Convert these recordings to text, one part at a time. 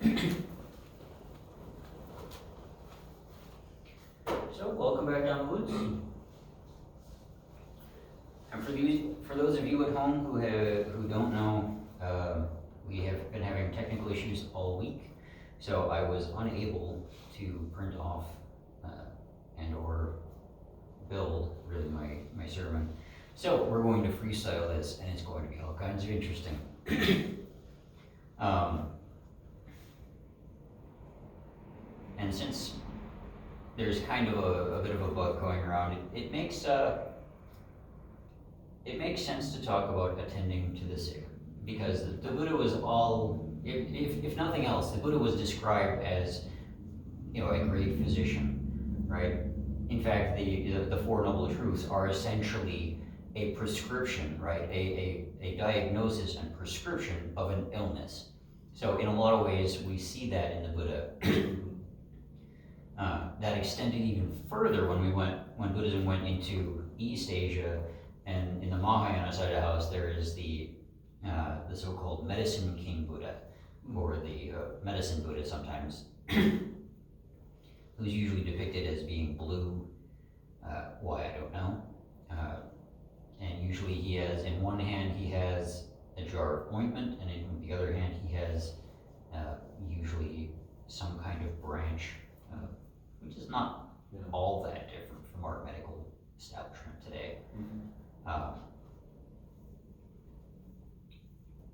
So, welcome back down the woods. And for those of you at home who don't know, we have been having technical issues all week, so I was unable to print off and or build really my sermon. So we're going to freestyle this, and it's going to be all kinds of interesting. And since there's kind of a bit of a bug going around, it makes sense to talk about attending to the sick, because the Buddha was all, if nothing else, the Buddha was described as, a great physician, right? In fact, the Four Noble Truths are essentially a prescription, right? A diagnosis and prescription of an illness. So in a lot of ways, we see that in the Buddha. That extended even further when Buddhism went into East Asia, and in the Mahayana side of the house, there is the so-called Medicine King Buddha, or the Medicine Buddha sometimes, who's usually depicted as being blue. Why, I don't know. And usually he has, in one hand, he has a jar of ointment, and in the other hand, he has usually some kind of branch, which is not all that different from our medical establishment today.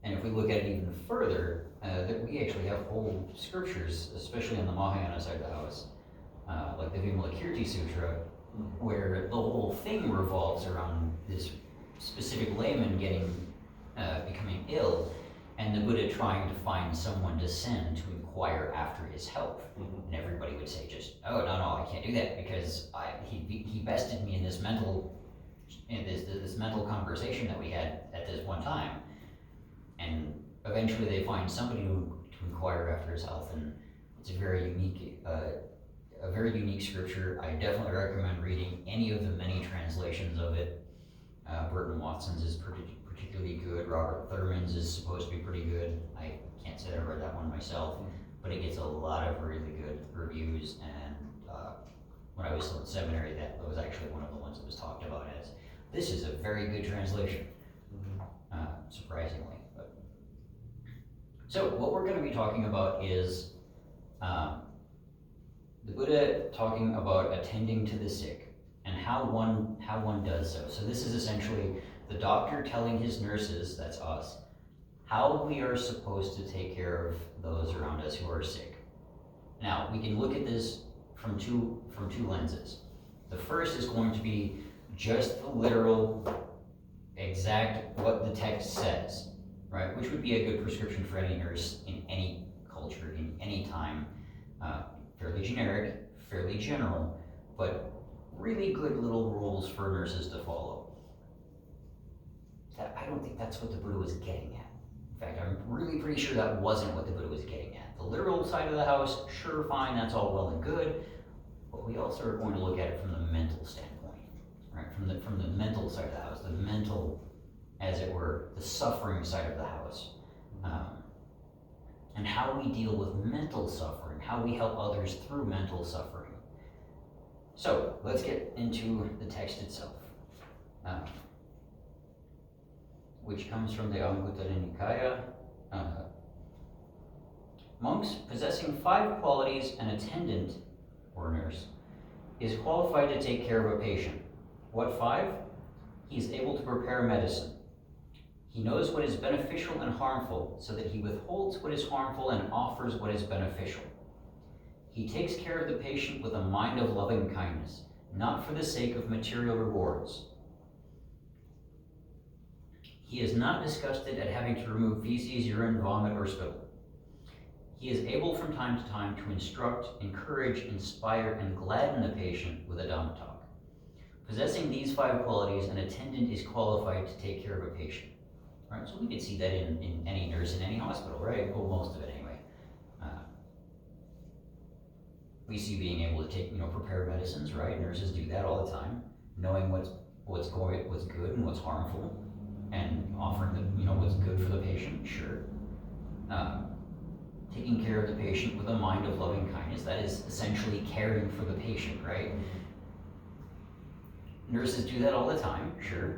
And if we look at it even further, that we actually have whole scriptures, especially on the Mahayana side of the house, like the Vimalakirti Sutra, where the whole thing revolves around this specific layman becoming ill, and the Buddha trying to find someone to send to inquire after his health. And everybody would say just, oh, no, I can't do that, because he bested me in this mental conversation that we had at this one time. And eventually they find somebody to inquire after his health, and it's a very unique scripture. I definitely recommend reading any of the many translations of it. Burton Watson's is particularly good. Robert Thurman's is supposed to be pretty good. I can't say that I read that one myself, but it gets a lot of really good reviews. And when I was still in seminary, that was actually one of the ones that was talked about as, this is a very good translation, surprisingly. So what we're going to be talking about is the Buddha talking about attending to the sick and how one does so. So this is essentially the doctor telling his nurses, that's us, how we are supposed to take care of those around us who are sick. Now, we can look at this from two lenses. The first is going to be just the literal, exact what the text says, right? Which would be a good prescription for any nurse in any culture, in any time. Fairly generic, fairly general, but really good little rules for nurses to follow. I don't think that's what the Buddha was getting at. In fact, I'm really pretty sure that wasn't what the Buddha was getting at. The literal side of the house, sure, fine, that's all well and good, but we also are going to look at it from the mental standpoint, right? From the mental side of the house, the mental, as it were, the suffering side of the house. And how we deal with mental suffering, how we help others through mental suffering. So, let's get into the text itself, which comes from the Anguttara Nikaya. Monks possessing 5 qualities, an attendant, or nurse, is qualified to take care of a patient. What 5? He is able to prepare medicine. He knows what is beneficial and harmful, so that he withholds what is harmful and offers what is beneficial. He takes care of the patient with a mind of loving kindness, not for the sake of material rewards. He is not disgusted at having to remove feces, urine, vomit, or spittle. He is able from time to time to instruct, encourage, inspire, and gladden the patient with a Dhamma talk. Possessing these 5 qualities, an attendant is qualified to take care of a patient. Right, so we could see that in any nurse in any hospital, right? Well, most of it anyway. We see being able to prepare medicines, right? Nurses do that all the time, knowing what's good and what's harmful, and offering what's good for the patient, sure. taking care of the patient with a mind of loving kindness. That is essentially caring for the patient, right? Nurses do that all the time, sure.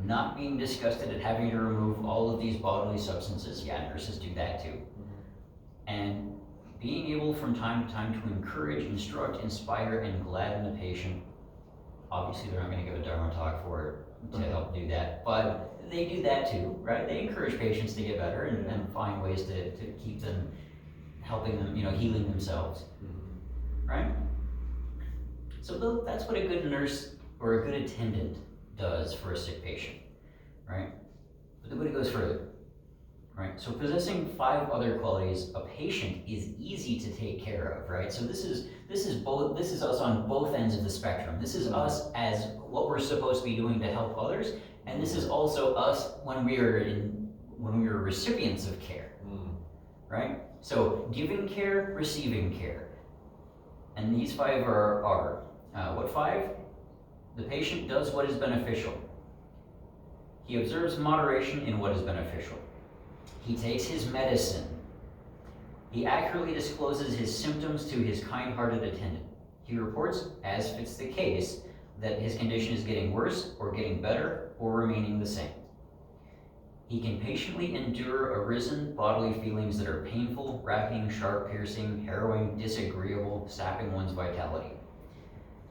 Not being disgusted at having to remove all of these bodily substances, yeah, nurses do that too. And being able from time to time to encourage, instruct, inspire, and gladden the patient. Obviously, they're not going to give a Dharma talk for it to help do that, but they do that too, right? They encourage patients to get better and find ways to keep them, helping them, healing themselves, right? So that's what a good nurse or a good attendant does for a sick patient, right? But the Buddha goes further. Right, so possessing 5 other qualities, a patient is easy to take care of, right? So this is us on both ends of the spectrum. This is us as what we're supposed to be doing to help others, and this is also us when we are recipients of care, right? So giving care, receiving care, and these 5 are what 5? The patient does what is beneficial. He observes moderation in what is beneficial. He takes his medicine. He accurately discloses his symptoms to his kind-hearted attendant. He reports, as fits the case, that his condition is getting worse or getting better or remaining the same. He can patiently endure arisen bodily feelings that are painful, racking, sharp, piercing, harrowing, disagreeable, sapping one's vitality.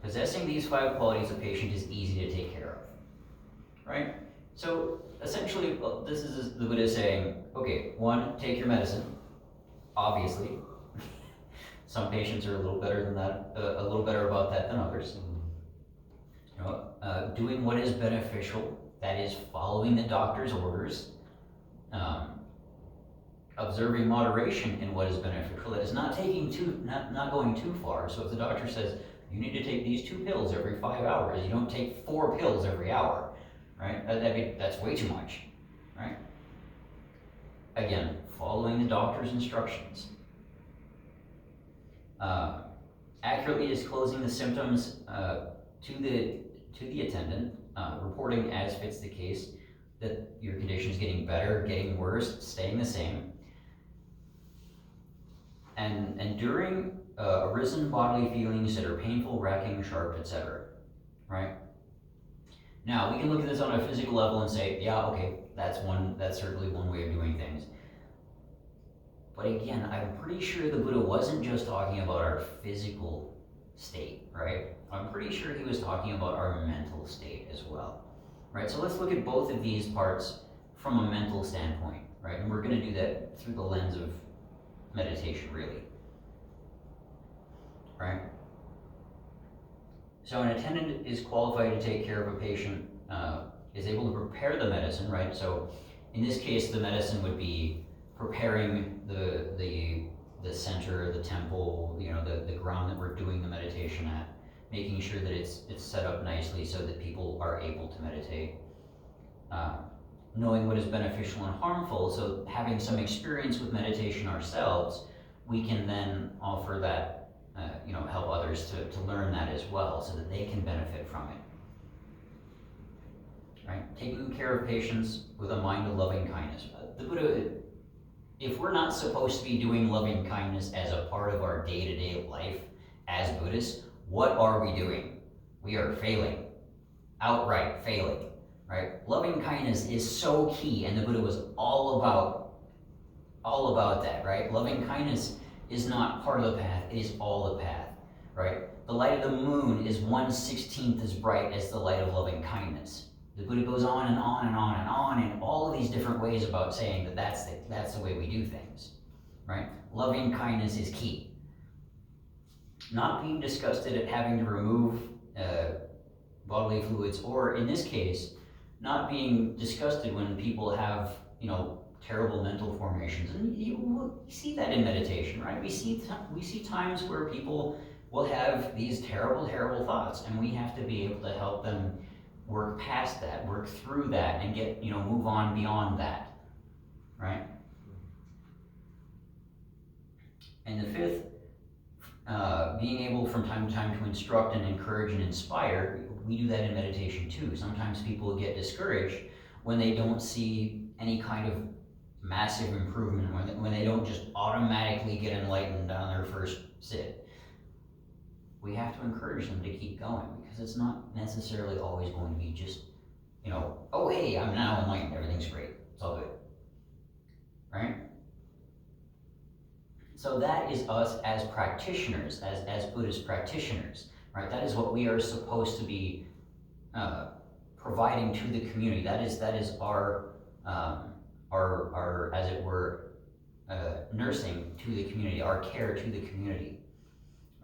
Possessing these 5 qualities, a patient is easy to take care of, right? So essentially, this is the Buddha saying, okay, 1, take your medicine. Obviously, some patients are a little better than that, a little better about that than others. Doing what is beneficial, that is following the doctor's orders. Observing moderation in what is beneficial, that is not going too far. So if the doctor says you need to take these 2 pills every 5 hours, you don't take 4 pills every hour. Right? That's way too much, right? Again, following the doctor's instructions. Accurately disclosing the symptoms to the attendant, reporting as fits the case that your condition is getting better, getting worse, staying the same. And enduring arisen bodily feelings that are painful, racking, sharp, etc. Right? Now, we can look at this on a physical level and say, yeah, okay, that's certainly one way of doing things. But again, I'm pretty sure the Buddha wasn't just talking about our physical state, right? I'm pretty sure he was talking about our mental state as well, right? So let's look at both of these parts from a mental standpoint, right? And we're going to do that through the lens of meditation, really, right? So an attendant is qualified to take care of a patient, is able to prepare the medicine, right? So in this case, the medicine would be preparing the center, the temple, the ground that we're doing the meditation at, making sure that it's set up nicely so that people are able to meditate. Knowing what is beneficial and harmful, so having some experience with meditation ourselves, we can then offer that, help others to learn that as well so that they can benefit from it. Right? Taking care of patients with a mind of loving kindness. The Buddha, if we're not supposed to be doing loving kindness as a part of our day-to-day life as Buddhists, what are we doing? We are failing, outright failing, right? Loving kindness is so key, and the Buddha was all about that, right? Loving kindness is not part of the path, it is all the path, right? The light of the moon is 1/16 as bright as the light of loving kindness. The Buddha goes on and on and on and on in all of these different ways about saying that that's the way we do things, right? Loving kindness is key. Not being disgusted at having to remove bodily fluids, or in this case, not being disgusted when people have, terrible mental formations. And you see that in meditation, right? We see times where people will have these terrible, terrible thoughts, and we have to be able to help them work past that, work through that, and get, move on beyond that, right? And the 5th, being able from time to time to instruct and encourage and inspire. We do that in meditation too. Sometimes people get discouraged when they don't see any kind of massive improvement when they don't just automatically get enlightened on their first sit. We have to encourage them to keep going, because it's not necessarily always going to be just, oh hey, I'm now enlightened, everything's great, it's all good, right? So that is us as practitioners, as Buddhist practitioners, right? That is what we are supposed to be providing to the community. That is our as it were, nursing to the community, our care to the community,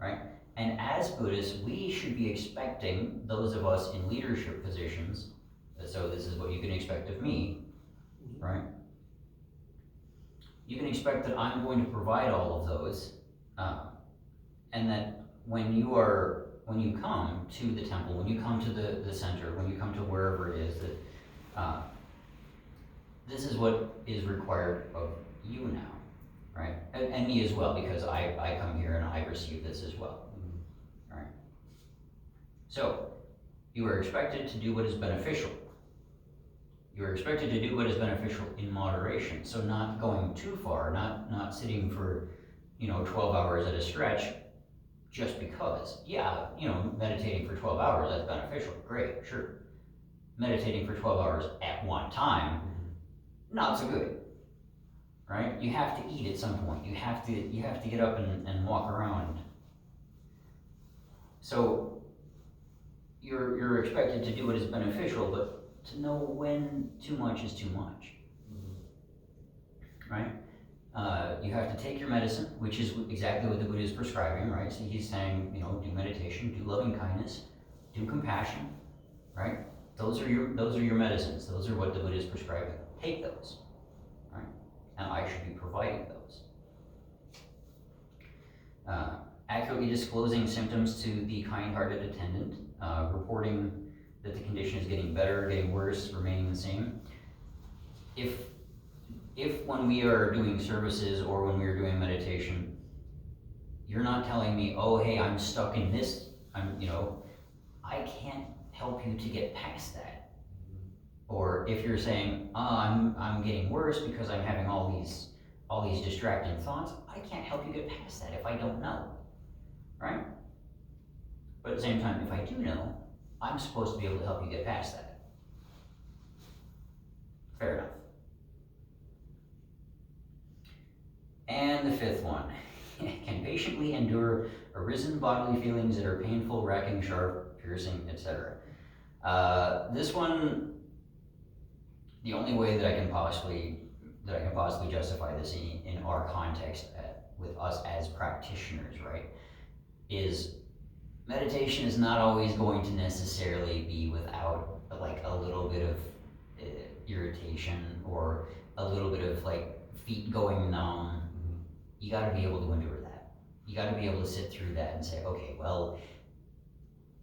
right? And as Buddhists, we should be expecting those of us in leadership positions, so this is what you can expect of me, right? You can expect that I'm going to provide all of those, and that when you come to the temple, when you come to the center, when you come to wherever it is, that this is what is required of you now, right? And me as well, because I come here and I receive this as well, right? So, you are expected to do what is beneficial. You are expected to do what is beneficial in moderation. So not going too far, not sitting for 12 hours at a stretch just because. Yeah, meditating for 12 hours, that's beneficial. Great, sure. Meditating for 12 hours at one time, not so good. Right? You have to eat at some point. You have to get up and walk around. So you're expected to do what is beneficial, but to know when too much is too much, right? You have to take your medicine, which is exactly what the Buddha is prescribing, right? So he's saying, do meditation, do loving kindness, do compassion, right? Those are your medicines. Those are what the Buddha is prescribing. Take those, right? And I should be providing those. Accurately disclosing symptoms to the kind-hearted attendant, reporting that the condition is getting better, getting worse, remaining the same. If when we are doing services or when we are doing meditation, you're not telling me, oh hey, I'm stuck in this, I can't help you to get past that. Or if you're saying, I'm getting worse because I'm having all these distracting thoughts, I can't help you get past that if I don't know, right? But at the same time, if I do know, I'm supposed to be able to help you get past that. Fair enough. And the fifth one, can patiently endure arisen bodily feelings that are painful, racking, sharp, piercing, etc. This one, the only way that I can possibly justify this in our context with us as practitioners, right, is meditation is not always going to necessarily be without like a little bit of irritation or a little bit of like feet going numb. You got to be able to endure that. You got to be able to sit through that and say, okay, well,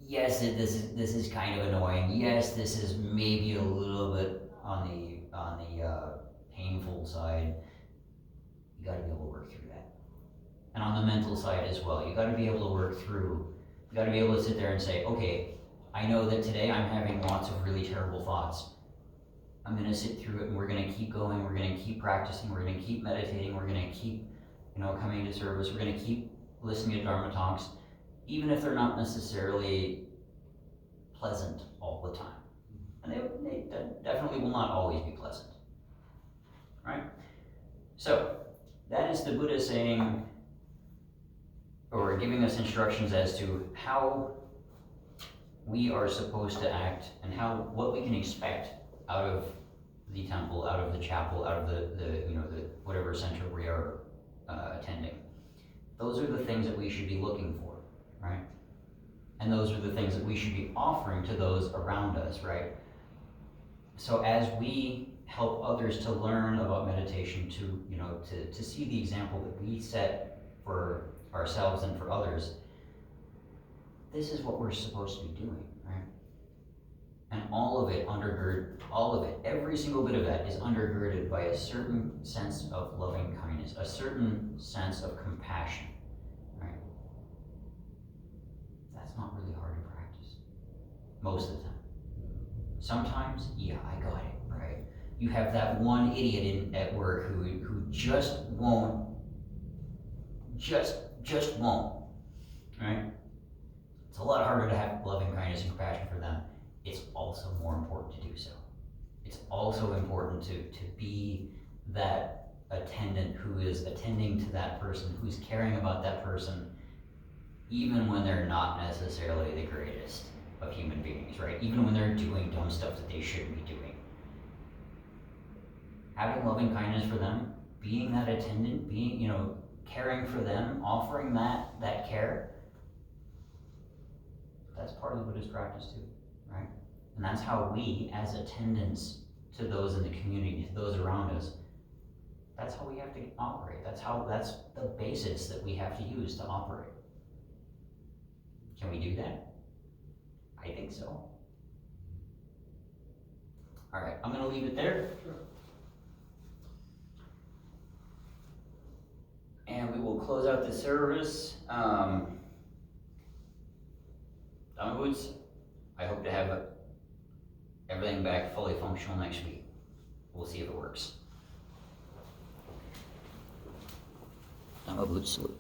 yes, this is kind of annoying. Yes, this is maybe a little bit on the painful side. You got to be able to work through that. And on the mental side as well, you got to be able to work through. You got to be able to sit there and say, okay, I know that today I'm having lots of really terrible thoughts. I'm going to sit through it, and we're going to keep going. We're going to keep practicing. We're going to keep meditating. We're going to keep, coming to service. We're going to keep listening to Dharma talks, even if they're not necessarily pleasant all the time. And they definitely will not always be pleasant, right? So that is the Buddha saying, or giving us instructions as to how we are supposed to act and what we can expect out of the temple, out of the chapel, out of the whatever center we are attending. Those are the things that we should be looking for, right? And those are the things that we should be offering to those around us, right? So as we help others to learn about meditation, to see the example that we set for ourselves and for others, this is what we're supposed to be doing, right? And all of it, every single bit of that is undergirded by a certain sense of loving kindness, a certain sense of compassion, right? That's not really hard to practice, most of the time. Sometimes, yeah, I got it, right? you have that one idiot at work who just won't, just won't, right? It's a lot harder to have loving kindness and compassion for them. It's also more important to do so. It's also important to be that attendant who is attending to that person, who's caring about that person, even when they're not necessarily the greatest of human beings, right? Even when they're doing dumb stuff that they shouldn't be doing. Having loving kindness for them, being that attendant, being, caring for them, offering that care, that's part of the Buddhist practice too, right? And that's how we, as attendants to those in the community, to those around us, that's how we have to operate. That's the basis that we have to use to operate. Can we do that? I think so. All right, I'm gonna leave it there. Sure. And we will close out the service. Boots, I hope to have everything back fully functional next week. We'll see if it works. Boots, salute.